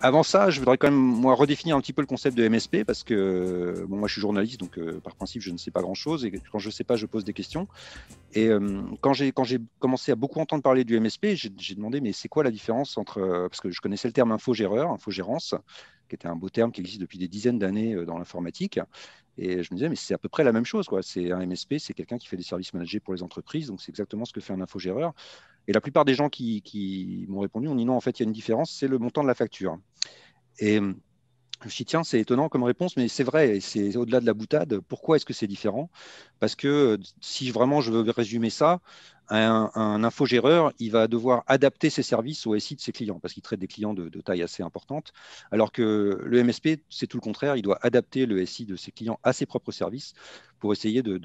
avant ça, je voudrais quand même moi redéfinir un petit peu le concept de MSP parce que bon, moi je suis journaliste, donc par principe je ne sais pas grand-chose et quand je ne sais pas, je pose des questions. Et quand j'ai commencé à beaucoup entendre parler du MSP, j'ai demandé mais c'est quoi la différence entre parce que je connaissais le terme infogéreur, infogérance, qui était un beau terme qui existe depuis des dizaines d'années dans l'informatique. Et je me disais, mais c'est à peu près la même chose, quoi. C'est un MSP, c'est quelqu'un qui fait des services managés pour les entreprises, donc c'est exactement ce que fait un infogéreur. Et la plupart des gens qui m'ont répondu ont dit non, en fait, il y a une différence, c'est le montant de la facture. Et je me suis dit, tiens, c'est étonnant comme réponse, mais c'est vrai, et c'est au-delà de la boutade. Pourquoi est-ce que c'est différent? Parce que si vraiment je veux résumer ça, un infogéreur, il va devoir adapter ses services au SI de ses clients, parce qu'il traite des clients de taille assez importante, alors que le MSP, c'est tout le contraire, il doit adapter le SI de ses clients à ses propres services pour essayer de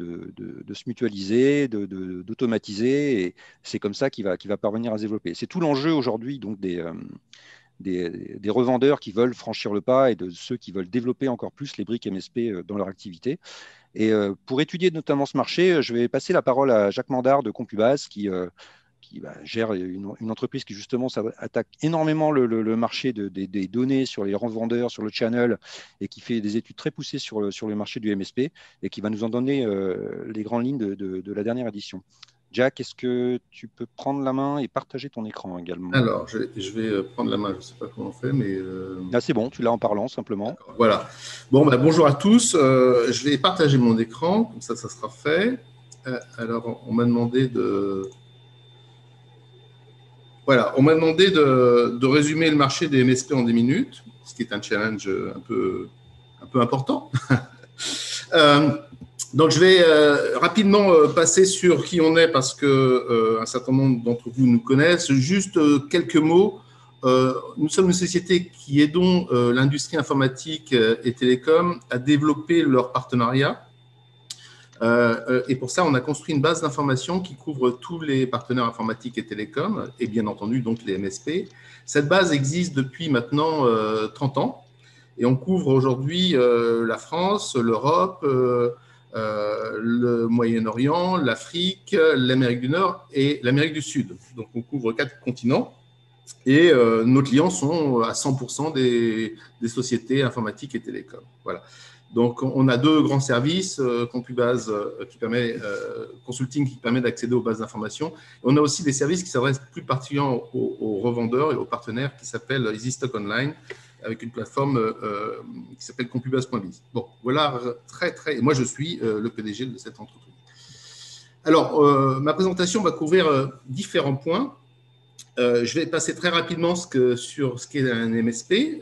se mutualiser, d'automatiser, et c'est comme ça qu'il va parvenir à se développer. C'est tout l'enjeu aujourd'hui donc des revendeurs qui veulent franchir le pas et de ceux qui veulent développer encore plus les briques MSP dans leur activité. Et pour étudier notamment ce marché, je vais passer la parole à Jacques Mandard de Compubase qui gère une entreprise qui justement attaque énormément le marché des données sur les revendeurs, sur le channel, et qui fait des études très poussées sur le marché du MSP, et qui va nous en donner les grandes lignes de la dernière édition. Jack, est-ce que tu peux prendre la main et partager ton écran également? Alors, je vais prendre la main, je ne sais pas comment on fait, mais… Ah, c'est bon, tu l'as en parlant simplement. Voilà. Bon, bah, bonjour à tous. Je vais partager mon écran, comme ça sera fait. Alors, on m'a demandé de… Voilà, on m'a demandé de résumer le marché des MSP en 10 minutes, ce qui est un challenge un peu important. Donc, je vais rapidement passer sur qui on est parce que un certain nombre d'entre vous nous connaissent. Juste quelques mots. Nous sommes une société qui aidons l'industrie informatique et télécom à développer leur partenariat. Et pour ça, on a construit une base d'information qui couvre tous les partenaires informatiques et télécoms, et bien entendu donc les MSP. Cette base existe depuis maintenant 30 ans, et on couvre aujourd'hui la France, l'Europe, le Moyen-Orient, l'Afrique, l'Amérique du Nord et l'Amérique du Sud. Donc on couvre 4 continents, et nos clients sont à 100% des sociétés informatiques et télécoms. Voilà. Donc, on a 2 grands services, Compubase qui permet, Consulting qui permet d'accéder aux bases d'information. On a aussi des services qui s'adressent plus particulièrement aux revendeurs et aux partenaires qui s'appellent EasyStock Online, avec une plateforme qui s'appelle Compubase.biz. Bon, voilà, moi, je suis le PDG de cette entreprise. Alors, ma présentation va couvrir différents points. Je vais passer très rapidement sur ce qu'est un MSP.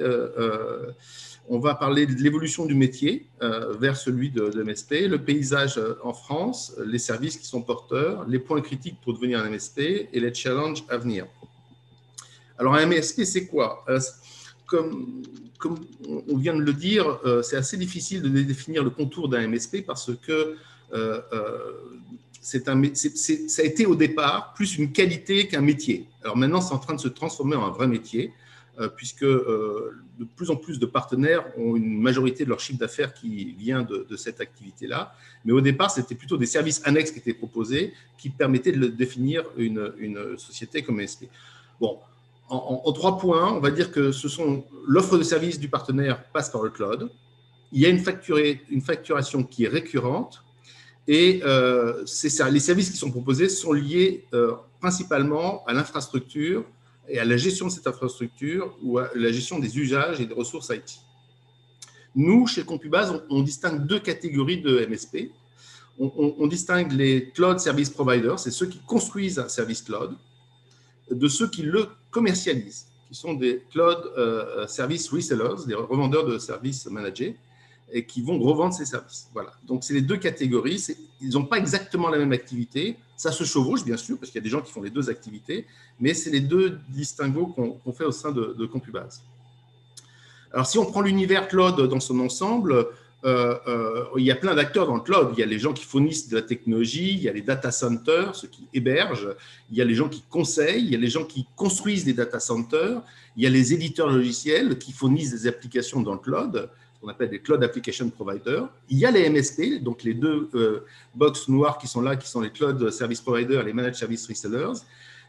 On va parler de l'évolution du métier vers celui de MSP, le paysage en France, les services qui sont porteurs, les points critiques pour devenir un MSP et les challenges à venir. Alors, un MSP, c'est quoi? Comme on vient de le dire, c'est assez difficile de définir le contour d'un MSP parce que ça a été au départ plus une qualité qu'un métier. Alors maintenant, c'est en train de se transformer en un vrai métier, puisque de plus en plus de partenaires ont une majorité de leur chiffre d'affaires qui vient de cette activité-là. Mais au départ, c'était plutôt des services annexes qui étaient proposés qui permettaient de définir une société comme MSP. Bon, en 3 points, on va dire que l'offre de services du partenaire passe par le cloud. Il y a une facturation qui est récurrente. Et les services qui sont proposés sont liés principalement à l'infrastructure et à la gestion de cette infrastructure ou à la gestion des usages et des ressources IT. Nous, chez Compubase, on distingue 2 catégories de MSP. On distingue les cloud service providers, c'est ceux qui construisent un service cloud, de ceux qui le commercialisent, qui sont des cloud service resellers, des revendeurs de services managés, et qui vont revendre ces services. Voilà. Donc, c'est les 2 catégories. Ils n'ont pas exactement la même activité. Ça se chevauche, bien sûr, parce qu'il y a des gens qui font les 2 activités, mais c'est les 2 distinguos qu'on fait au sein de Compubase. Alors, si on prend l'univers cloud dans son ensemble, il y a plein d'acteurs dans le cloud. Il y a les gens qui fournissent de la technologie, il y a les data centers, ceux qui hébergent, il y a les gens qui conseillent, il y a les gens qui construisent des data centers, il y a les éditeurs logiciels qui fournissent des applications dans le cloud, qu'on appelle des Cloud Application Providers. Il y a les MSP, donc les 2 box noires qui sont là, qui sont les Cloud Service Providers et les Managed Service Resellers.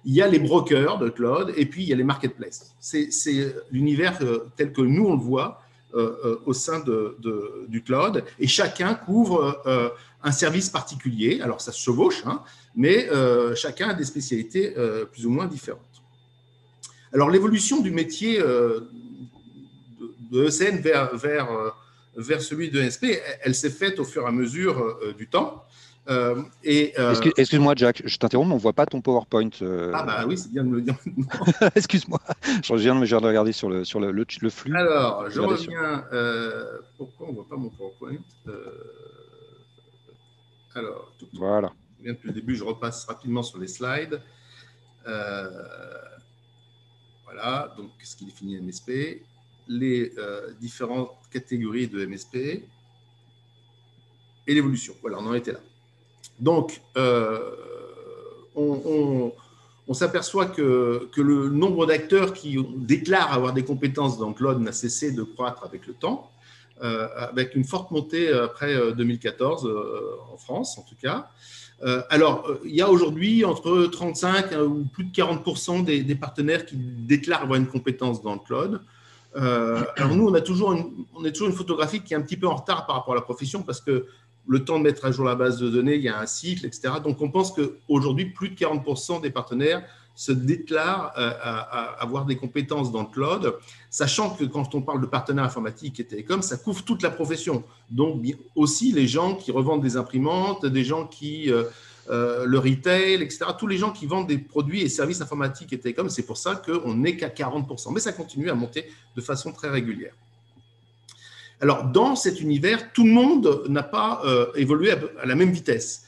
il y a les brokers de cloud et puis il y a les marketplaces. C'est l'univers tel que nous, on le voit au sein du cloud et chacun couvre un service particulier. Alors, ça se chevauche, hein, mais chacun a des spécialités plus ou moins différentes. Alors, l'évolution du métier de ECN vers celui de MSP, elle s'est faite au fur et à mesure du temps. Excuse-moi, Jack, je t'interromps, mais on ne voit pas ton PowerPoint. Ah bah oui, c'est bien de me le dire maintenant. Excuse-moi, je viens de regarder sur le flux. Alors, je reviens. Pourquoi on ne voit pas mon PowerPoint Alors, voilà. Bien depuis le début, je repasse rapidement sur les slides. Voilà, donc qu'est-ce qui définit MSP, les différentes catégories de MSP et l'évolution. Voilà, on en était là. Donc, on s'aperçoit que le nombre d'acteurs qui déclarent avoir des compétences dans le cloud n'a cessé de croître avec le temps, avec une forte montée après 2014 en France, en tout cas. Alors, il y a aujourd'hui entre 35 ou plus de 40% des partenaires qui déclarent avoir une compétence dans le cloud. Alors, nous, on est toujours une photographie qui est un petit peu en retard par rapport à la profession parce que le temps de mettre à jour la base de données, il y a un cycle, etc. Donc, on pense qu'aujourd'hui, plus de 40% des partenaires se déclarent à avoir des compétences dans le cloud, sachant que quand on parle de partenaires informatiques et télécoms, ça couvre toute la profession. Donc, aussi les gens qui revendent des imprimantes, des gens qui le retail, etc. Tous les gens qui vendent des produits et services informatiques et télécoms, c'est pour ça qu'on n'est qu'à 40%. Mais ça continue à monter de façon très régulière. Alors, dans cet univers, tout le monde n'a pas évolué à la même vitesse.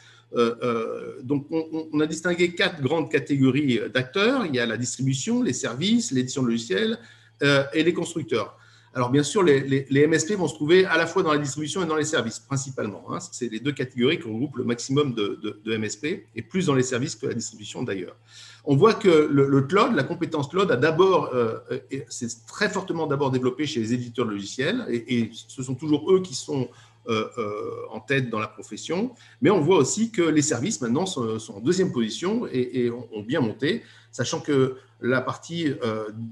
Donc, on a distingué 4 grandes catégories d'acteurs. Il y a la distribution, les services, l'édition de logiciels et les constructeurs. Alors, bien sûr, les MSP vont se trouver à la fois dans la distribution et dans les services, principalement. Hein. C'est les deux catégories qui regroupent le maximum de MSP, et plus dans les services que la distribution d'ailleurs. On voit que le cloud, la compétence cloud, a d'abord, c'est très fortement d'abord développé chez les éditeurs de logiciels, et ce sont toujours eux qui sont en tête dans la profession. Mais on voit aussi que les services, maintenant, sont en deuxième position et ont bien monté, sachant que la partie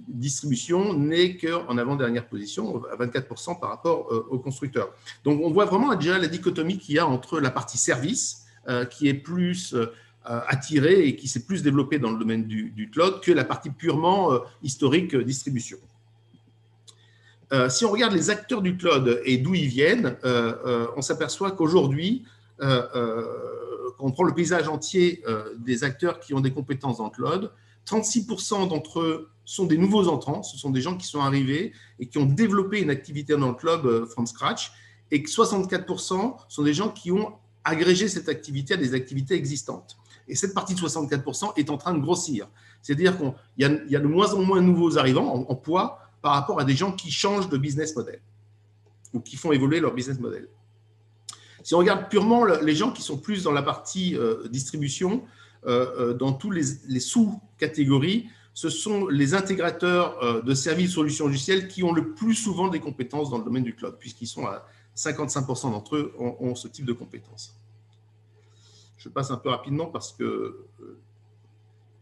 distribution n'est qu'en avant-dernière position, à 24% par rapport aux constructeurs. Donc, on voit vraiment déjà la dichotomie qu'il y a entre la partie service, qui est plus attirée et qui s'est plus développée dans le domaine du cloud, que la partie purement historique distribution. Si on regarde les acteurs du cloud et d'où ils viennent, on s'aperçoit qu'aujourd'hui, quand on prend le paysage entier des acteurs qui ont des compétences dans le cloud, 36% d'entre eux sont des nouveaux entrants, ce sont des gens qui sont arrivés et qui ont développé une activité dans le cloud from scratch, et que 64% sont des gens qui ont agrégé cette activité à des activités existantes. Et cette partie de 64% est en train de grossir. C'est-à-dire qu'il y a de moins en moins de nouveaux arrivants en poids par rapport à des gens qui changent de business model ou qui font évoluer leur business model. Si on regarde purement les gens qui sont plus dans la partie distribution, dans tous les sous-catégories, ce sont les intégrateurs de services solutions logicielles qui ont le plus souvent des compétences dans le domaine du cloud, puisqu'ils sont à 55% d'entre eux ont ce type de compétences. Je passe un peu rapidement parce que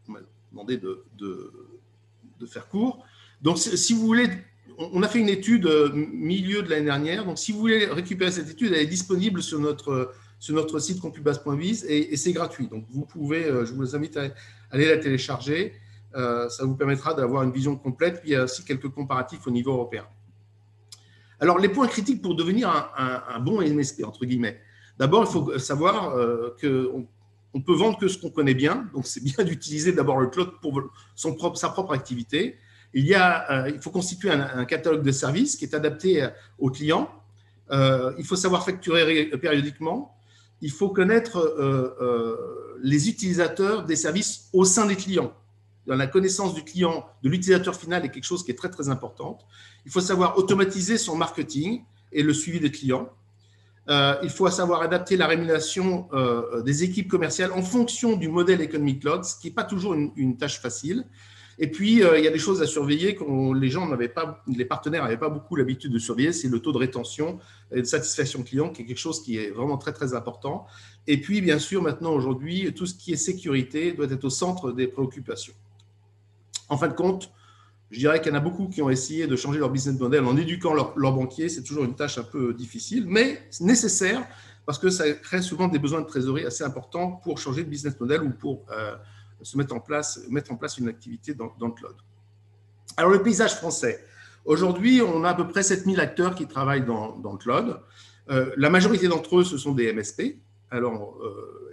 on m'a demandé de faire court. Donc, si vous voulez, on a fait une étude milieu de l'année dernière. Donc, si vous voulez récupérer cette étude, elle est disponible sur notre site compubase.biz et c'est gratuit. Donc, vous pouvez, je vous invite à aller la télécharger. Ça vous permettra d'avoir une vision complète. Puis, il y a aussi quelques comparatifs au niveau européen. Alors, les points critiques pour devenir un bon MSP, entre guillemets. D'abord, il faut savoir qu'on peut vendre que ce qu'on connaît bien. Donc, c'est bien d'utiliser d'abord le cloud pour sa propre activité. Il faut constituer un catalogue de services qui est adapté aux clients. Il faut savoir facturer périodiquement. Il faut connaître les utilisateurs des services au sein des clients. Dans la connaissance du client, de l'utilisateur final est quelque chose qui est très, très important. Il faut savoir automatiser son marketing et le suivi des clients. Il faut savoir adapter la rémunération des équipes commerciales en fonction du modèle économique cloud, ce qui n'est pas toujours une tâche facile. Et puis, il y a des choses à surveiller que les partenaires n'avaient pas beaucoup l'habitude de surveiller, c'est le taux de rétention et de satisfaction client, qui est quelque chose qui est vraiment très, très important. Et puis, bien sûr, maintenant, aujourd'hui, tout ce qui est sécurité doit être au centre des préoccupations. En fin de compte, je dirais qu'il y en a beaucoup qui ont essayé de changer leur business model en éduquant leurs banquiers. C'est toujours une tâche un peu difficile, mais nécessaire parce que ça crée souvent des besoins de trésorerie assez importants pour changer de business model ou pour mettre en place une activité dans le cloud. Alors, le paysage français. Aujourd'hui, on a à peu près 7000 acteurs qui travaillent dans le cloud. La majorité d'entre eux, ce sont des MSP.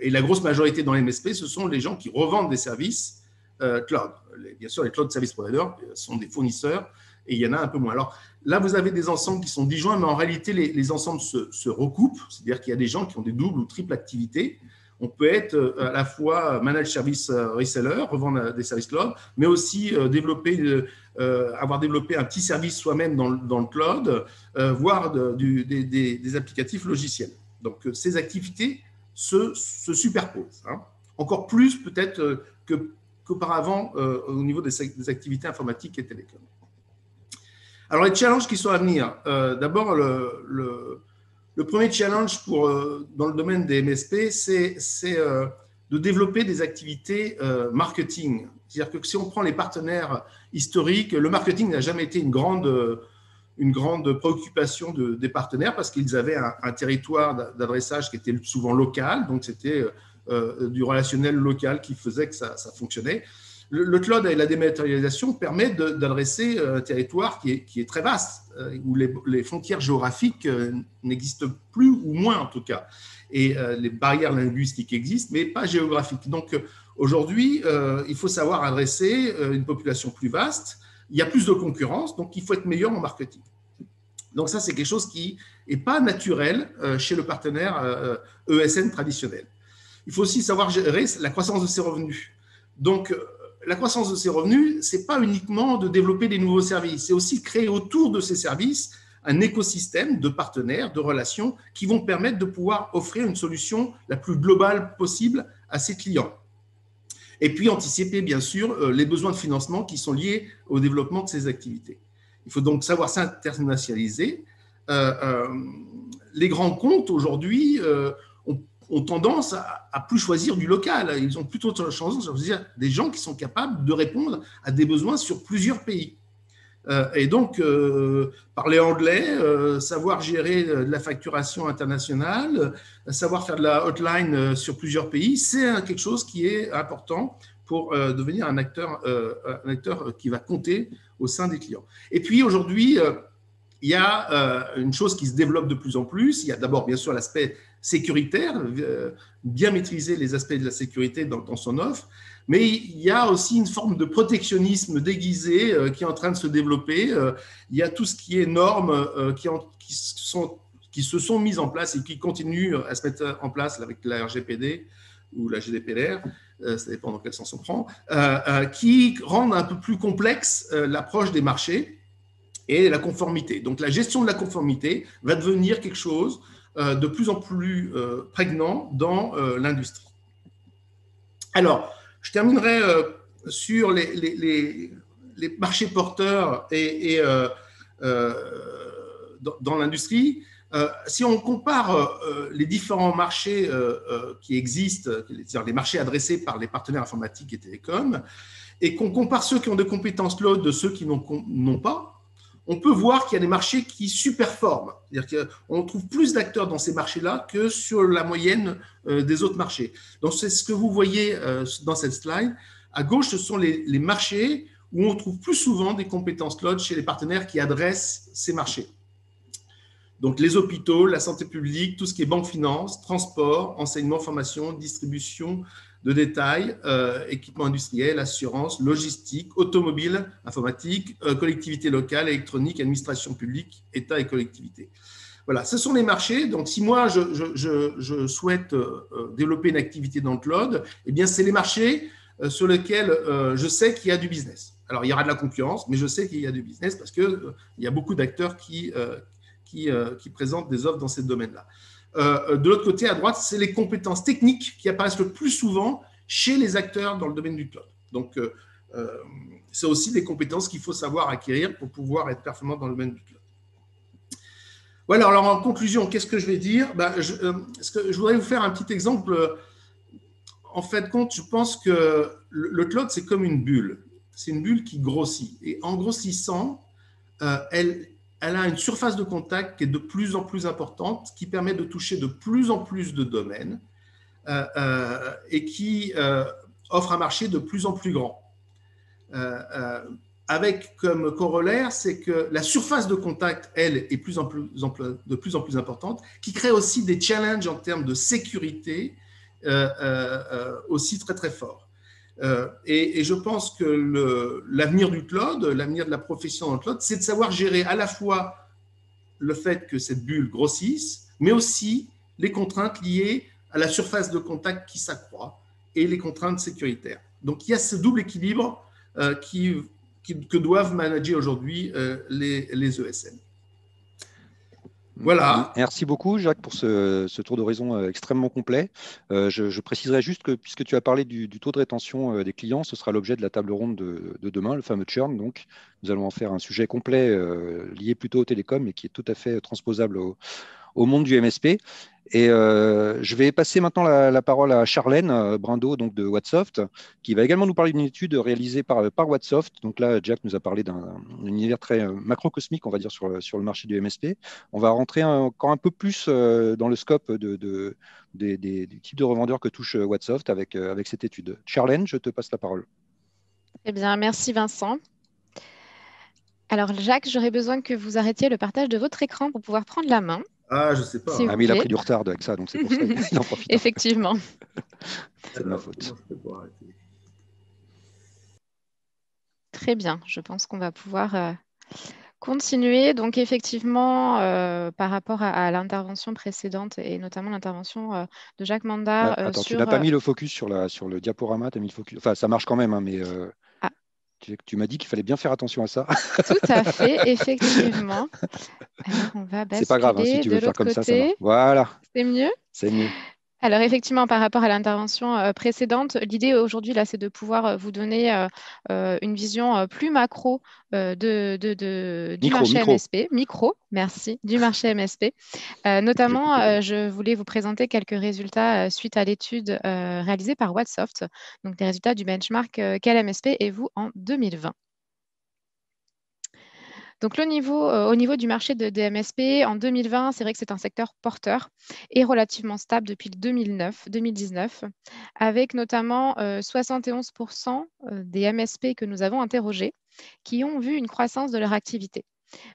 Et la grosse majorité dans les MSP, ce sont les gens qui revendent des services cloud. Bien sûr, les cloud service providers sont des fournisseurs et il y en a un peu moins. Alors là, vous avez des ensembles qui sont disjoints, mais en réalité, les ensembles se recoupent. C'est-à-dire qu'il y a des gens qui ont des doubles ou triples activités. On peut être à la fois managed service reseller, revendre des services cloud, mais aussi avoir développé un petit service soi-même dans le cloud, voire des applicatifs logiciels. Donc, ces activités se superposent. Encore plus peut-être qu'auparavant au niveau des activités informatiques et télécom. Alors, les challenges qui sont à venir. D'abord, le premier challenge dans le domaine des MSP, c'est de développer des activités marketing. C'est-à-dire que si on prend les partenaires historiques, le marketing n'a jamais été une grande préoccupation des partenaires parce qu'ils avaient un territoire d'adressage qui était souvent local, donc c'était du relationnel local qui faisait que ça fonctionnait. Le cloud et la dématérialisation permettent d'adresser un territoire qui est très vaste, où les frontières géographiques n'existent plus, ou moins en tout cas. Et les barrières linguistiques existent, mais pas géographiques. Donc aujourd'hui, il faut savoir adresser une population plus vaste. Il y a plus de concurrence, donc il faut être meilleur en marketing. Donc ça, c'est quelque chose qui n'est pas naturel chez le partenaire ESN traditionnel. Il faut aussi savoir gérer la croissance de ses revenus. Donc, la croissance de ces revenus, ce n'est pas uniquement de développer des nouveaux services, c'est aussi de créer autour de ces services un écosystème de partenaires, de relations qui vont permettre de pouvoir offrir une solution la plus globale possible à ses clients. Et puis anticiper, bien sûr, les besoins de financement qui sont liés au développement de ces activités. Il faut donc savoir s'internationaliser. Les grands comptes, aujourd'hui, ont tendance à plus choisir du local. Ils ont plutôt tendance à choisir des gens qui sont capables de répondre à des besoins sur plusieurs pays. Et donc, parler anglais, savoir gérer de la facturation internationale, savoir faire de la hotline sur plusieurs pays, c'est quelque chose qui est important pour devenir un acteur qui va compter au sein des clients. Et puis, aujourd'hui, il y a une chose qui se développe de plus en plus. Il y a d'abord, bien sûr, l'aspect sécuritaire, bien maîtriser les aspects de la sécurité dans son offre, mais il y a aussi une forme de protectionnisme déguisé qui est en train de se développer. Il y a tout ce qui est normes qui se sont mises en place et qui continuent à se mettre en place avec la RGPD ou la GDPR, ça dépend dans quel sens on prend, qui rendent un peu plus complexe l'approche des marchés et la conformité. Donc la gestion de la conformité va devenir quelque chose de plus en plus prégnant dans l'industrie. Alors, je terminerai sur les marchés porteurs dans l'industrie. Si on compare les différents marchés qui existent, c'est-à-dire les marchés adressés par les partenaires informatiques et télécoms, et qu'on compare ceux qui ont des compétences cloud de ceux qui n'ont pas, on peut voir qu'il y a des marchés qui surperforment. C'est-à-dire qu'on trouve plus d'acteurs dans ces marchés-là que sur la moyenne des autres marchés. Donc, c'est ce que vous voyez dans cette slide. À gauche, ce sont les marchés où on trouve plus souvent des compétences cloud chez les partenaires qui adressent ces marchés. Donc, les hôpitaux, la santé publique, tout ce qui est banque finance, transport, enseignement, formation, distribution de détail, équipement industriel, assurance, logistique, automobile, informatique, collectivité locale, électronique, administration publique, État et collectivité. Voilà, ce sont les marchés. Donc, si moi, je souhaite développer une activité dans le cloud, eh bien, c'est les marchés sur lesquels je sais qu'il y a du business. Alors, il y aura de la concurrence, mais je sais qu'il y a du business parce qu'il y a beaucoup d'acteurs qui présentent des offres dans ces domaines-là. De l'autre côté, à droite, c'est les compétences techniques qui apparaissent le plus souvent chez les acteurs dans le domaine du cloud. Donc, c'est aussi des compétences qu'il faut savoir acquérir pour pouvoir être performant dans le domaine du cloud. Voilà, alors en conclusion, qu'est-ce que je vais dire? Je voudrais vous faire un petit exemple. En fait, compte, je pense que le cloud, c'est comme une bulle. C'est une bulle qui grossit. Et en grossissant, elle a une surface de contact qui est de plus en plus importante, qui permet de toucher de plus en plus de domaines et qui offre un marché de plus en plus grand. Avec comme corollaire, c'est que la surface de contact, elle, est de plus en plus importante, qui crée aussi des challenges en termes de sécurité aussi très, très forts. Et je pense que l'avenir du cloud, l'avenir de la profession dans le cloud, c'est de savoir gérer à la fois le fait que cette bulle grossisse, mais aussi les contraintes liées à la surface de contact qui s'accroît et les contraintes sécuritaires. Donc, il y a ce double équilibre que doivent manager aujourd'hui les ESN. Voilà. Merci beaucoup, Jacques, pour ce tour d'horizon extrêmement complet. Je préciserai juste que, puisque tu as parlé du taux de rétention des clients, ce sera l'objet de la table ronde de demain, le fameux churn. Donc, nous allons en faire un sujet complet lié plutôt aux télécoms et qui est tout à fait transposable au monde du MSP. Et je vais passer maintenant la parole à Charlène Brindeau, donc de Wattsoft, qui va également nous parler d'une étude réalisée par Wattsoft. Donc là, Jack nous a parlé d'un univers très macrocosmique, on va dire, sur le marché du MSP. On va rentrer encore un peu plus dans le scope des types de revendeurs que touche Wattsoft avec cette étude. Charlène, je te passe la parole. Eh bien, merci Vincent. Alors, Jacques, j'aurais besoin que vous arrêtiez le partage de votre écran pour pouvoir prendre la main. Ah, je sais pas. Ah, mais il a pris du retard avec ça, donc c'est pour ça qu'il en profite. Effectivement. C'est de ma faute. Très bien, je pense qu'on va pouvoir continuer. Donc, effectivement, par rapport à l'intervention précédente et notamment l'intervention de Jacques Mandar Attends, sur… tu n'as pas mis le focus sur le diaporama, tu as mis le focus. Enfin, ça marche quand même, hein, mais tu m'as dit qu'il fallait bien faire attention à ça. Tout à fait, effectivement. Alors, on va basculer c'est pas grave, hein, si tu veux de faire l'autre comme côté. ça marche. Voilà. C'est mieux? C'est mieux. Alors, effectivement, par rapport à l'intervention précédente, l'idée aujourd'hui, là, c'est de pouvoir vous donner une vision plus macro du marché MSP. Micro, merci, du marché MSP. Notamment, je voulais vous présenter quelques résultats suite à l'étude réalisée par Wattsoft, donc des résultats du benchmark Quel MSP est vous en 2020. Donc, au niveau du marché des MSP, en 2020, c'est vrai que c'est un secteur porteur et relativement stable depuis 2019, avec notamment 71% des MSP que nous avons interrogés qui ont vu une croissance de leur activité.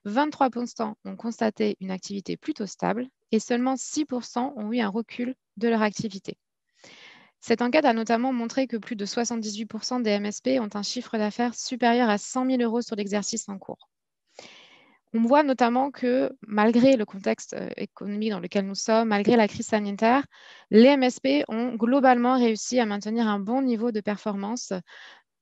23% ont constaté une activité plutôt stable et seulement 6% ont eu un recul de leur activité. Cette enquête a notamment montré que plus de 78% des MSP ont un chiffre d'affaires supérieur à 100 000 € sur l'exercice en cours. On voit notamment que malgré le contexte économique dans lequel nous sommes, malgré la crise sanitaire, les MSP ont globalement réussi à maintenir un bon niveau de performance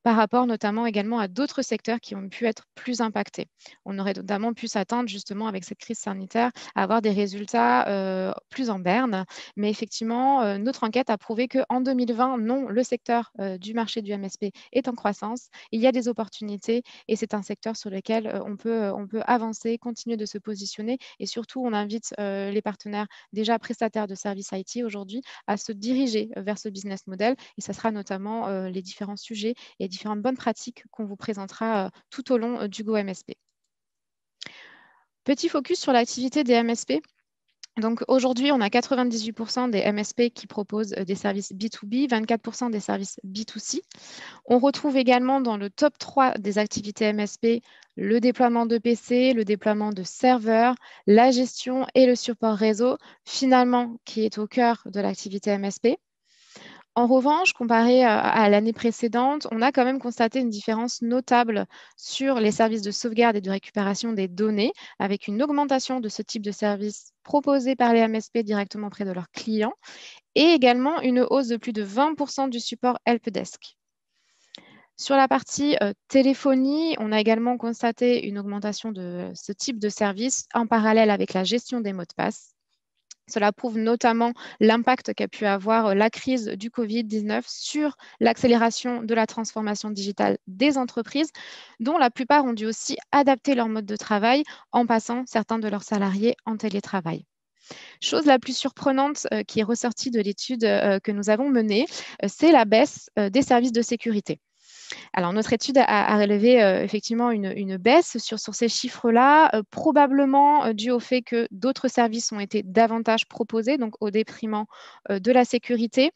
par rapport notamment également à d'autres secteurs qui ont pu être plus impactés. On aurait notamment pu s'attendre justement avec cette crise sanitaire à avoir des résultats plus en berne. Mais effectivement, notre enquête a prouvé qu'en 2020, non, le secteur du marché du MSP est en croissance. Il y a des opportunités et c'est un secteur sur lequel on peut avancer, continuer de se positionner. Et surtout, on invite les partenaires déjà prestataires de services IT aujourd'hui à se diriger vers ce business model. Et ça sera notamment les différents sujets et différentes bonnes pratiques qu'on vous présentera tout au long du Go MSP. Petit focus sur l'activité des MSP. Donc aujourd'hui, on a 98% des MSP qui proposent des services B2B, 24% des services B2C. On retrouve également dans le top 3 des activités MSP le déploiement de PC, le déploiement de serveurs, la gestion et le support réseau, finalement, qui est au cœur de l'activité MSP. En revanche, comparé à l'année précédente, on a quand même constaté une différence notable sur les services de sauvegarde et de récupération des données, avec une augmentation de ce type de services proposés par les MSP directement auprès de leurs clients, et également une hausse de plus de 20% du support helpdesk. Sur la partie téléphonie, on a également constaté une augmentation de ce type de service en parallèle avec la gestion des mots de passe. Cela prouve notamment l'impact qu'a pu avoir la crise du Covid-19 sur l'accélération de la transformation digitale des entreprises, dont la plupart ont dû aussi adapter leur mode de travail en passant certains de leurs salariés en télétravail. Chose la plus surprenante qui est ressortie de l'étude que nous avons menée, c'est la baisse des services de sécurité. Alors, notre étude a relevé effectivement une baisse sur ces chiffres-là, probablement dû au fait que d'autres services ont été davantage proposés, donc au détriment de la sécurité.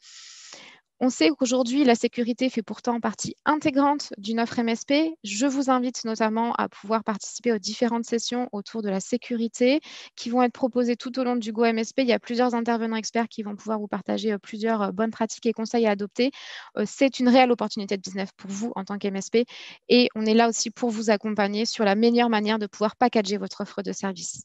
On sait qu'aujourd'hui, la sécurité fait pourtant partie intégrante d'une offre MSP. Je vous invite notamment à pouvoir participer aux différentes sessions autour de la sécurité qui vont être proposées tout au long du Go MSP. Il y a plusieurs intervenants experts qui vont pouvoir vous partager plusieurs bonnes pratiques et conseils à adopter. C'est une réelle opportunité de business pour vous en tant qu'MSP et on est là aussi pour vous accompagner sur la meilleure manière de pouvoir packager votre offre de service.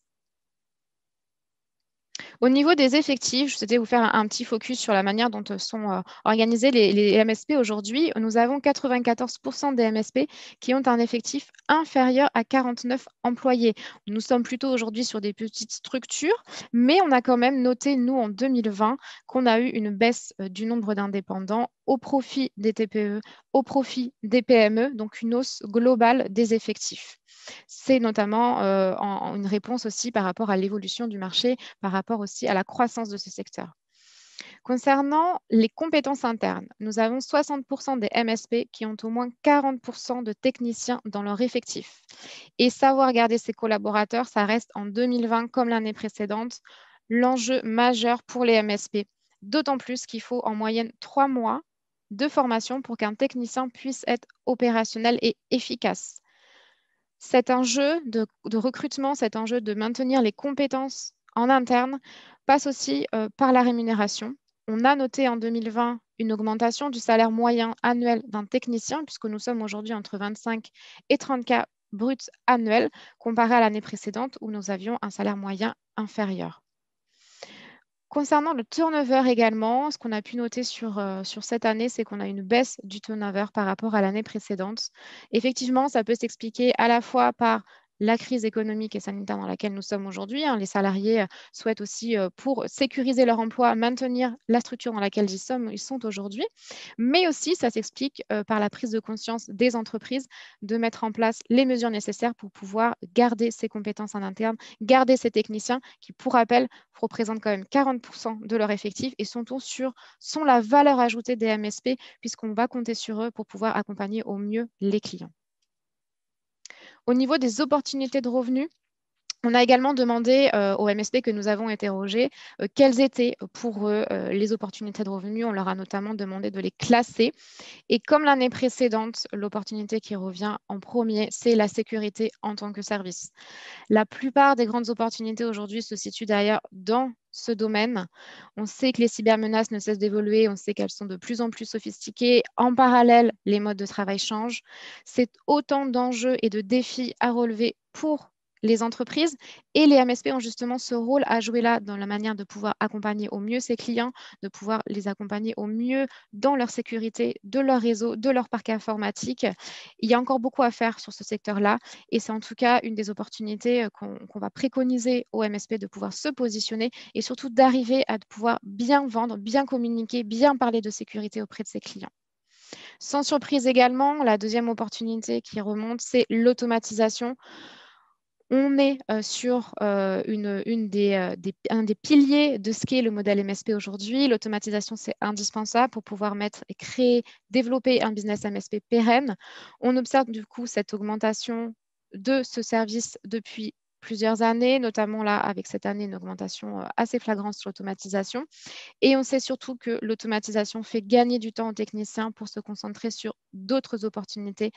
Au niveau des effectifs, je souhaitais vous faire un petit focus sur la manière dont sont organisés les MSP aujourd'hui. Nous avons 94% des MSP qui ont un effectif inférieur à 49 employés. Nous sommes plutôt aujourd'hui sur des petites structures, mais on a quand même noté, nous, en 2020, qu'on a eu une baisse du nombre d'indépendants au profit des TPE, au profit des PME, donc une hausse globale des effectifs. C'est notamment une réponse aussi par rapport à l'évolution du marché, par rapport aussi à la croissance de ce secteur. Concernant les compétences internes, nous avons 60% des MSP qui ont au moins 40% de techniciens dans leur effectif. Et savoir garder ses collaborateurs, ça reste en 2020 comme l'année précédente, l'enjeu majeur pour les MSP. D'autant plus qu'il faut en moyenne 3 mois de formation pour qu'un technicien puisse être opérationnel et efficace. Cet enjeu de recrutement, cet enjeu de maintenir les compétences en interne passe aussi par la rémunération. On a noté en 2020 une augmentation du salaire moyen annuel d'un technicien, puisque nous sommes aujourd'hui entre 25 et 30 K bruts annuels, comparé à l'année précédente où nous avions un salaire moyen inférieur. Concernant le turnover également, ce qu'on a pu noter sur cette année, c'est qu'on a une baisse du turnover par rapport à l'année précédente. Effectivement, ça peut s'expliquer à la fois par la crise économique et sanitaire dans laquelle nous sommes aujourd'hui. Les salariés souhaitent aussi, pour sécuriser leur emploi, maintenir la structure dans laquelle ils sont aujourd'hui. Mais aussi, ça s'explique par la prise de conscience des entreprises de mettre en place les mesures nécessaires pour pouvoir garder ces compétences en interne, garder ces techniciens qui, pour rappel, représentent quand même 40% de leur effectif et sont la valeur ajoutée des MSP puisqu'on va compter sur eux pour pouvoir accompagner au mieux les clients. Au niveau des opportunités de revenus, on a également demandé aux MSP que nous avons interrogés quelles étaient pour eux les opportunités de revenus. On leur a notamment demandé de les classer. Et comme l'année précédente, l'opportunité qui revient en premier, c'est la sécurité en tant que service. La plupart des grandes opportunités aujourd'hui se situent d'ailleurs dans ce domaine. On sait que les cybermenaces ne cessent d'évoluer, on sait qu'elles sont de plus en plus sophistiquées. En parallèle, les modes de travail changent. C'est autant d'enjeux et de défis à relever pour les entreprises et les MSP ont justement ce rôle à jouer là dans la manière de pouvoir accompagner au mieux ces clients, de pouvoir les accompagner au mieux dans leur sécurité, de leur réseau, de leur parc informatique. Il y a encore beaucoup à faire sur ce secteur-là et c'est en tout cas une des opportunités qu'on va préconiser aux MSP de pouvoir se positionner et surtout d'arriver à pouvoir bien vendre, bien communiquer, bien parler de sécurité auprès de ses clients. Sans surprise également, la deuxième opportunité qui remonte, c'est l'automatisation. On est sur un des piliers de ce qu'est le modèle MSP aujourd'hui. L'automatisation, c'est indispensable pour pouvoir créer, développer un business MSP pérenne. On observe du coup cette augmentation de ce service depuis plusieurs années, notamment là avec cette année une augmentation assez flagrante sur l'automatisation. Et on sait surtout que l'automatisation fait gagner du temps aux techniciens pour se concentrer sur d'autres opportunités.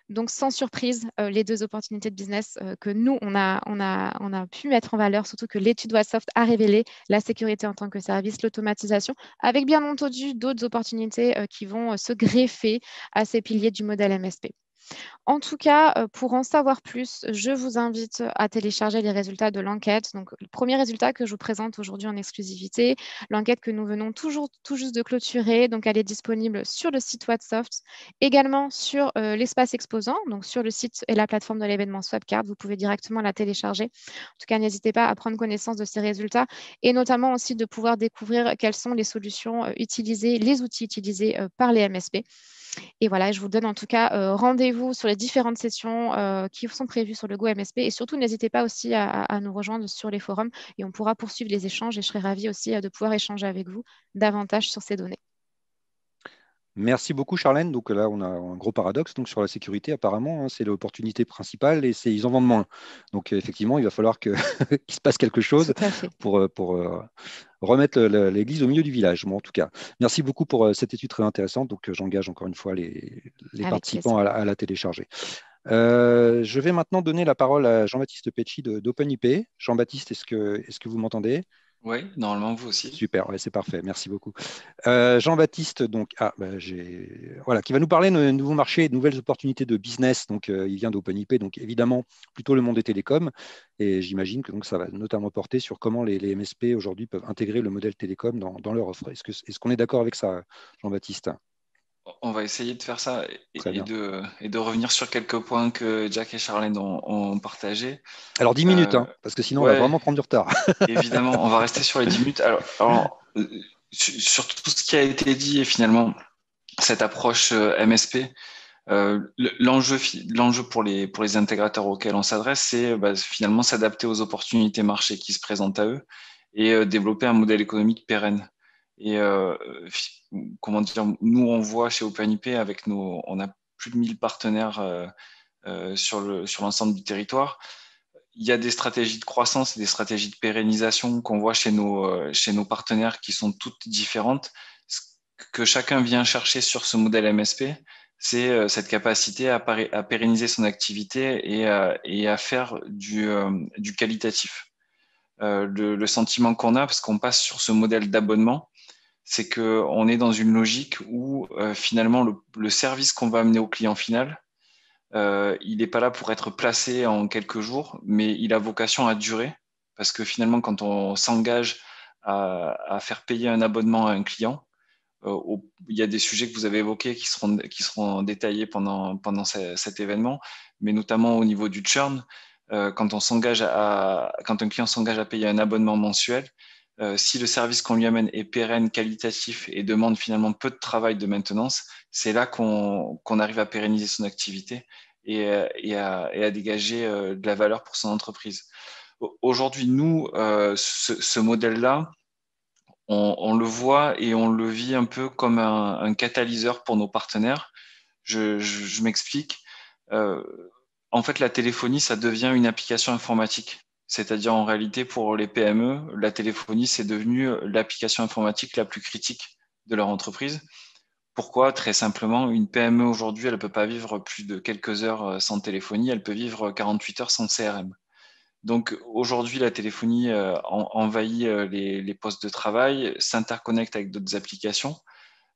Donc, sans surprise, les deux opportunités de business que nous, on a pu mettre en valeur, surtout que l'étude Wassoft a révélé la sécurité en tant que service, l'automatisation, avec bien entendu d'autres opportunités qui vont se greffer à ces piliers du modèle MSP. En tout cas, pour en savoir plus, je vous invite à télécharger les résultats de l'enquête. Donc, le premier résultat que je vous présente aujourd'hui en exclusivité, l'enquête que nous venons tout juste de clôturer. Donc, elle est disponible sur le site Whatsoft, également sur l'espace exposant, donc sur le site et la plateforme de l'événement Swapcard. Vous pouvez directement la télécharger. En tout cas, n'hésitez pas à prendre connaissance de ces résultats et notamment aussi de pouvoir découvrir quelles sont les solutions utilisées, les outils utilisés par les MSP. Et voilà, je vous donne en tout cas rendez-vous sur les différentes sessions qui sont prévues sur le Go MSP. Et surtout, n'hésitez pas aussi à nous rejoindre sur les forums et on pourra poursuivre les échanges. Et je serai ravie aussi de pouvoir échanger avec vous davantage sur ces données. Merci beaucoup, Charlène. Donc là, on a un gros paradoxe donc, sur la sécurité, apparemment. Hein, c'est l'opportunité principale et ils en vendent moins. Donc effectivement, il va falloir qu'il se passe quelque chose Tout à fait. pour remettre l'église au milieu du village. Bon, en tout cas, merci beaucoup pour cette étude très intéressante. Donc j'engage encore une fois les Avec participants plaisir. à la télécharger. Je vais maintenant donner la parole à Jean-Baptiste Pecci d'OpenIP. Jean-Baptiste, est-ce que vous m'entendez? Oui, normalement vous aussi. Super, ouais, c'est parfait, merci beaucoup. Jean-Baptiste, donc, voilà, qui va nous parler de nouveaux marchés et de nouvelles opportunités de business. Donc, il vient d'OpenIP, donc évidemment plutôt le monde des télécoms. Et j'imagine que donc, ça va notamment porter sur comment les MSP aujourd'hui peuvent intégrer le modèle télécom dans leur offre. Est-ce qu'on est d'accord avec ça, Jean-Baptiste? On va essayer de faire ça Très bien. et de revenir sur quelques points que Jack et Charlène ont partagés. Alors 10 minutes, hein, parce que sinon on va Ouais, vraiment prendre du retard. évidemment, on va rester sur les 10 minutes. Alors, sur tout ce qui a été dit et finalement cette approche MSP, l'enjeu pour les intégrateurs auxquels on s'adresse, c'est finalement s'adapter aux opportunités marché qui se présentent à eux et développer un modèle économique pérenne. Et comment dire, nous on voit chez OpenIP on a plus de 1000 partenaires sur l'ensemble du territoire. Il y a des stratégies de croissance et des stratégies de pérennisation qu'on voit chez nos partenaires qui sont toutes différentes. Ce que chacun vient chercher sur ce modèle MSP, c'est cette capacité à pérenniser son activité et à faire du qualitatif. Le sentiment qu'on a, parce qu'on passe sur ce modèle d'abonnement, c'est qu'on est dans une logique où finalement le service qu'on va amener au client final, il n'est pas là pour être placé en quelques jours, mais il a vocation à durer, parce que finalement, quand on s'engage à faire payer un abonnement à un client, il y a des sujets que vous avez évoqués qui seront détaillés pendant cet événement, mais notamment au niveau du churn, quand un client s'engage à payer un abonnement mensuel, si le service qu'on lui amène est pérenne, qualitatif et demande finalement peu de travail de maintenance, c'est là qu'on arrive à pérenniser son activité et à dégager de la valeur pour son entreprise. Aujourd'hui, nous, ce modèle-là, on le voit et on le vit un peu comme un catalyseur pour nos partenaires. Je m'explique. Euh, En fait, la téléphonie, ça devient une application informatique. C'est-à-dire, en réalité, pour les PME, la téléphonie, c'est devenu l'application informatique la plus critique de leur entreprise. Pourquoi? Très simplement, une PME aujourd'hui, elle ne peut pas vivre plus de quelques heures sans téléphonie, elle peut vivre 48 heures sans CRM. Donc aujourd'hui, la téléphonie envahit les postes de travail, s'interconnecte avec d'autres applications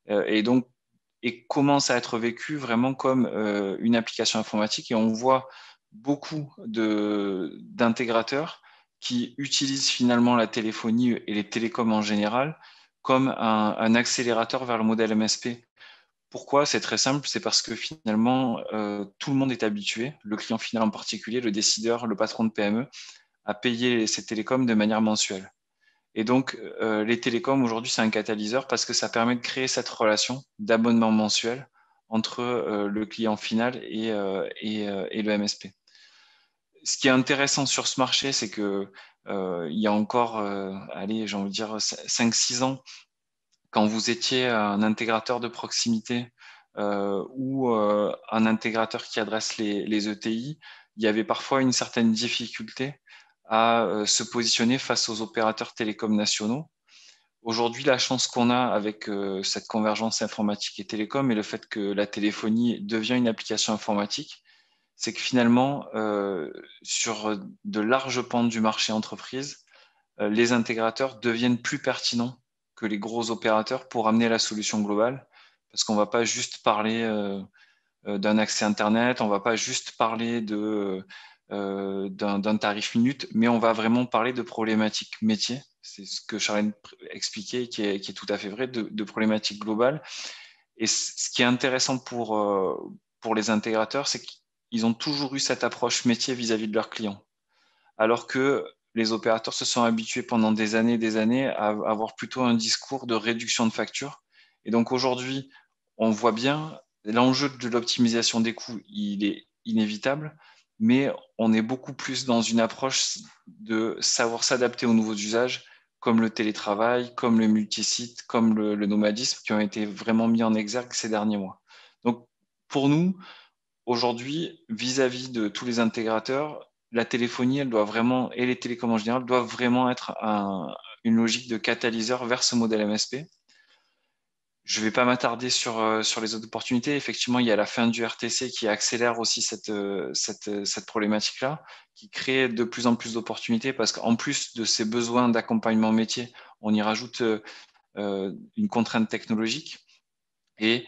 et commence à être vécue vraiment comme une application informatique. Et on voit beaucoup d'intégrateurs qui utilisent finalement la téléphonie et les télécoms en général comme un accélérateur vers le modèle MSP. Pourquoi? C'est très simple, c'est parce que finalement, tout le monde est habitué, le client final en particulier, le décideur, le patron de PME, à payer ces télécoms de manière mensuelle. Et donc, les télécoms, aujourd'hui, c'est un catalyseur parce que ça permet de créer cette relation d'abonnement mensuel entre le client final et le MSP. Ce qui est intéressant sur ce marché, c'est que il y a encore, allez, j'ai envie de dire 5-6 ans, quand vous étiez un intégrateur de proximité ou un intégrateur qui adresse les ETI, il y avait parfois une certaine difficulté à se positionner face aux opérateurs télécoms nationaux. Aujourd'hui, la chance qu'on a avec cette convergence informatique et télécom et le fait que la téléphonie devient une application informatique, c'est que finalement, sur de larges pans du marché entreprise, les intégrateurs deviennent plus pertinents que les gros opérateurs pour amener la solution globale, parce qu'on ne va pas juste parler d'un accès Internet, on ne va pas juste parler d'un tarif minute, mais on va vraiment parler de problématiques métiers. C'est ce que Charlène expliquait, qui est tout à fait vrai, de problématiques globales. Et ce qui est intéressant pour les intégrateurs, c'est qu'ils ont toujours eu cette approche métier vis-à-vis de leurs clients. Alors que les opérateurs se sont habitués pendant des années à avoir plutôt un discours de réduction de factures. Et donc aujourd'hui, on voit bien l'enjeu de l'optimisation des coûts, il est inévitable, mais on est beaucoup plus dans une approche de savoir s'adapter aux nouveaux usages, comme le télétravail, comme le multisite, comme le nomadisme, qui ont été vraiment mis en exergue ces derniers mois. Donc pour nous, aujourd'hui, vis-à-vis de tous les intégrateurs, la téléphonie, elle doit vraiment, et les télécoms en général, doivent vraiment être une logique de catalyseur vers ce modèle MSP. Je ne vais pas m'attarder sur les autres opportunités. Effectivement, il y a la fin du RTC qui accélère aussi cette problématique-là, qui crée de plus en plus d'opportunités parce qu'en plus de ces besoins d'accompagnement métier, on y rajoute une contrainte technologique. Et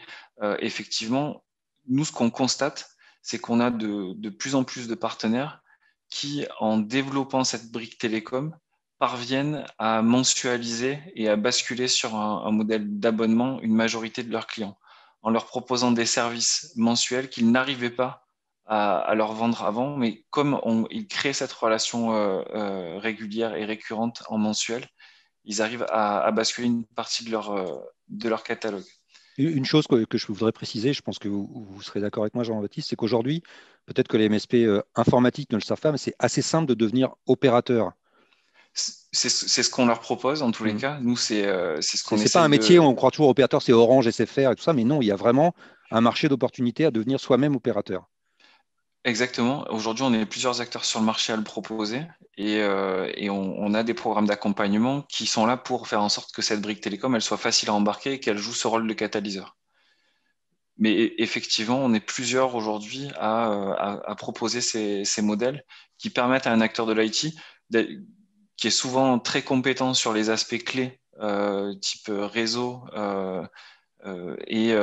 effectivement, nous, ce qu'on constate, c'est qu'on a de plus en plus de partenaires qui, en développant cette brique télécom, parviennent à mensualiser et à basculer sur un modèle d'abonnement une majorité de leurs clients, en leur proposant des services mensuels qu'ils n'arrivaient pas à leur vendre avant, mais comme ils créent cette relation régulière et récurrente en mensuel, ils arrivent à basculer une partie de leur catalogue. Une chose que je voudrais préciser, je pense que vous serez d'accord avec moi, Jean-Baptiste, c'est qu'aujourd'hui, peut-être que les MSP informatiques ne le savent pas, mais c'est assez simple de devenir opérateur. C'est ce qu'on leur propose en tous les cas. Nous, c'est ce qu'on C'est pas un essaye métier où de. on croit toujours opérateur, c'est Orange, SFR et tout ça, mais non, il y a vraiment un marché d'opportunités à devenir soi-même opérateur. Exactement. Aujourd'hui, on est plusieurs acteurs sur le marché à le proposer et on a des programmes d'accompagnement qui sont là pour faire en sorte que cette brique télécom, elle soit facile à embarquer et qu'elle joue ce rôle de catalyseur. Mais effectivement, on est plusieurs aujourd'hui à proposer ces modèles qui permettent à un acteur de l'IT, qui est souvent très compétent sur les aspects clés, type réseau et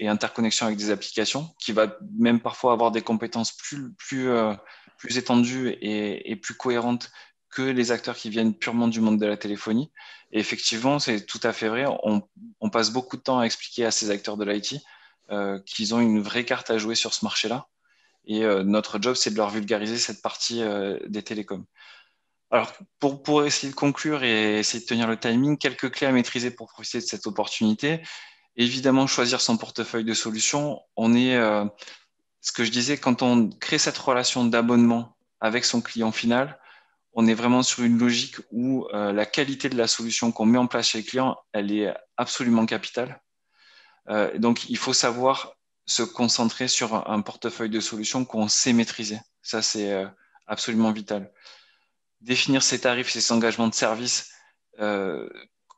interconnexion avec des applications, qui va même parfois avoir des compétences plus étendues et plus cohérentes que les acteurs qui viennent purement du monde de la téléphonie. Et effectivement, c'est tout à fait vrai. On passe beaucoup de temps à expliquer à ces acteurs de l'IT qu'ils ont une vraie carte à jouer sur ce marché-là. Et notre job, c'est de leur vulgariser cette partie des télécoms. Alors, pour essayer de conclure et essayer de tenir le timing, quelques clés à maîtriser pour profiter de cette opportunité. Évidemment, choisir son portefeuille de solutions. Ce que je disais, quand on crée cette relation d'abonnement avec son client final, on est vraiment sur une logique où la qualité de la solution qu'on met en place chez le client, elle est absolument capitale. Donc, il faut savoir se concentrer sur un portefeuille de solutions qu'on sait maîtriser. Ça, c'est absolument vital. Définir ses tarifs, ses engagements de service,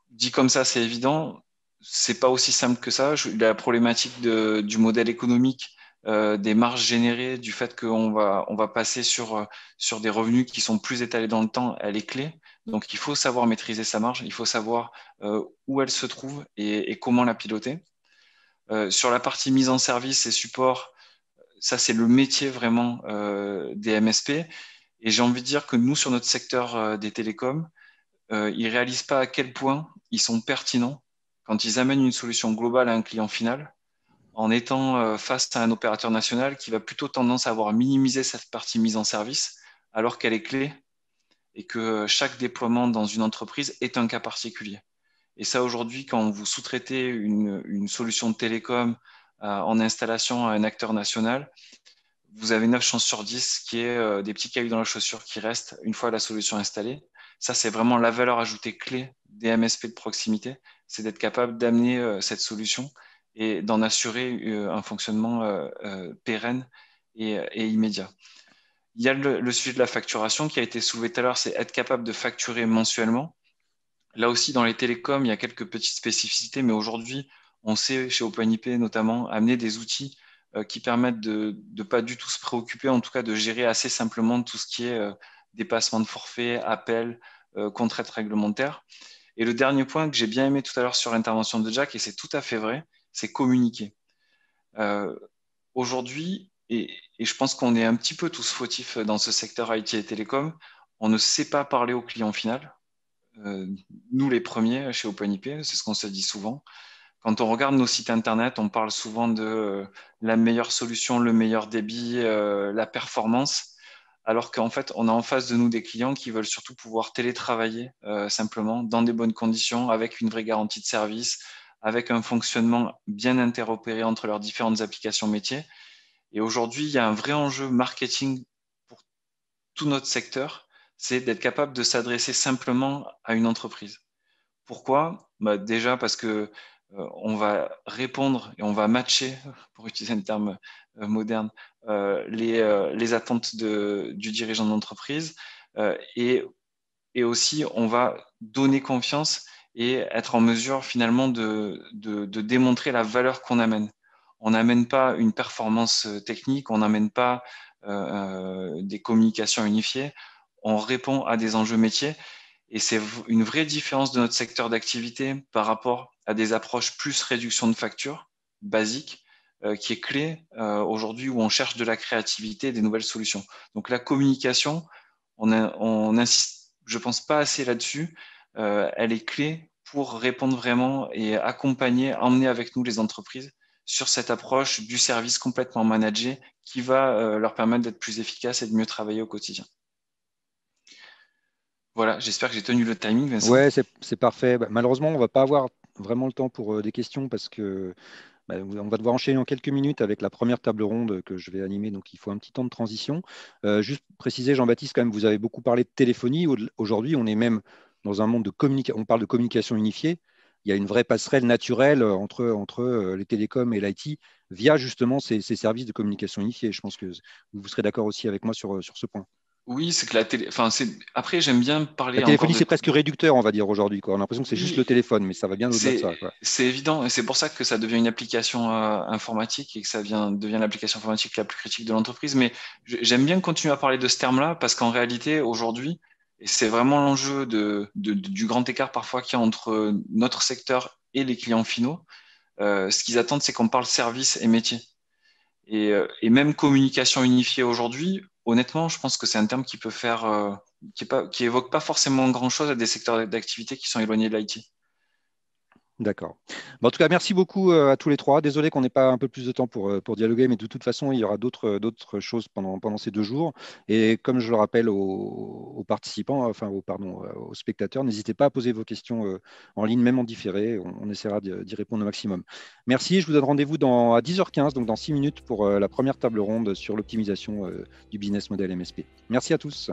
dit comme ça, c'est évident. C'est pas aussi simple que ça. La problématique du modèle économique, des marges générées, du fait qu'on va passer sur des revenus qui sont plus étalés dans le temps, elle est clé. Donc, il faut savoir maîtriser sa marge, il faut savoir où elle se trouve et comment la piloter. Sur la partie mise en service et support, ça, c'est le métier vraiment des MSP. Et j'ai envie de dire que nous, sur notre secteur des télécoms, ils ne réalisent pas à quel point ils sont pertinents quand ils amènent une solution globale à un client final, en étant face à un opérateur national qui va plutôt tendance à avoir minimisé cette partie mise en service, alors qu'elle est clé et que chaque déploiement dans une entreprise est un cas particulier. Et ça, aujourd'hui, quand vous sous-traitez une solution de télécom en installation à un acteur national, vous avez 9 chances sur 10 qu'il y ait des petits cailloux dans la chaussure qui restent une fois la solution installée. Ça, c'est vraiment la valeur ajoutée clé des MSP de proximité, c'est d'être capable d'amener cette solution et d'en assurer un fonctionnement pérenne et immédiat. Il y a le sujet de la facturation qui a été soulevé tout à l'heure, c'est être capable de facturer mensuellement. Là aussi, dans les télécoms, il y a quelques petites spécificités, mais aujourd'hui, on sait chez OpenIP notamment amener des outils qui permettent de ne pas du tout se préoccuper, en tout cas de gérer assez simplement tout ce qui est dépassement de forfait, appel, contrainte réglementaire. Et le dernier point que j'ai bien aimé tout à l'heure sur l'intervention de Jack, et c'est tout à fait vrai, c'est communiquer. aujourd'hui, et je pense qu'on est un petit peu tous fautifs dans ce secteur IT et télécom, on ne sait pas parler au client final. Nous, les premiers chez OpenIP, c'est ce qu'on se dit souvent. Quand on regarde nos sites internet, on parle souvent de la meilleure solution, le meilleur débit, la performance, alors qu'en fait, on a en face de nous des clients qui veulent surtout pouvoir télétravailler simplement dans des bonnes conditions, avec une vraie garantie de service, avec un fonctionnement bien interopéré entre leurs différentes applications métiers. Et aujourd'hui, il y a un vrai enjeu marketing pour tout notre secteur, c'est d'être capable de s'adresser simplement à une entreprise. Pourquoi? Déjà parce que on va répondre et on va matcher, pour utiliser un terme moderne, les attentes du dirigeant d'entreprise et aussi on va donner confiance et être en mesure finalement de démontrer la valeur qu'on amène. On n'amène pas une performance technique, on n'amène pas des communications unifiées, on répond à des enjeux métiers. Et c'est une vraie différence de notre secteur d'activité par rapport à des approches plus réduction de factures basiques, qui est clé aujourd'hui où on cherche de la créativité et des nouvelles solutions. Donc la communication, on insiste, je pense pas assez là-dessus. Elle est clé pour répondre vraiment et accompagner, emmener avec nous les entreprises sur cette approche du service complètement managé qui va leur permettre d'être plus efficaces et de mieux travailler au quotidien. Voilà, j'espère que j'ai tenu le timing, Vincent. Ouais, c'est parfait. Malheureusement, on ne va pas avoir vraiment le temps pour des questions parce que on va devoir enchaîner en quelques minutes avec la première table ronde que je vais animer, donc il faut un petit temps de transition. Juste préciser, Jean-Baptiste, quand même, vous avez beaucoup parlé de téléphonie. Aujourd'hui, on est même dans un monde de communication, on parle de communication unifiée. Il y a une vraie passerelle naturelle entre les télécoms et l'IT via justement ces services de communication unifiée. Je pense que vous serez d'accord aussi avec moi sur ce point. Oui, c'est que la télé. Enfin, après, j'aime bien parler La encore téléphonie, de. c'est presque réducteur, on va dire aujourd'hui. On a l'impression que c'est juste le Oui, téléphone, mais ça va bien au-delà de ça. c'est évident, et c'est pour ça que ça devient une application informatique et que ça devient l'application informatique la plus critique de l'entreprise. Mais j'aime bien continuer à parler de ce terme-là parce qu'en réalité, aujourd'hui, et c'est vraiment l'enjeu du grand écart parfois qu'il y a entre notre secteur et les clients finaux, ce qu'ils attendent, c'est qu'on parle service et métier. Et même communication unifiée aujourd'hui, honnêtement, je pense que c'est un terme qui peut faire, qui évoque pas forcément grand-chose à des secteurs d'activité qui sont éloignés de l'IT. D'accord. En tout cas, merci beaucoup à tous les trois. Désolé qu'on n'ait pas un peu plus de temps pour dialoguer, mais de toute façon, il y aura d'autres choses pendant ces 2 jours. Et comme je le rappelle aux participants, enfin, aux spectateurs, n'hésitez pas à poser vos questions en ligne, même en différé. On essaiera d'y répondre au maximum. Merci. Je vous donne rendez-vous à 10h15, donc dans 6 minutes, pour la première table ronde sur l'optimisation du business model MSP. Merci à tous.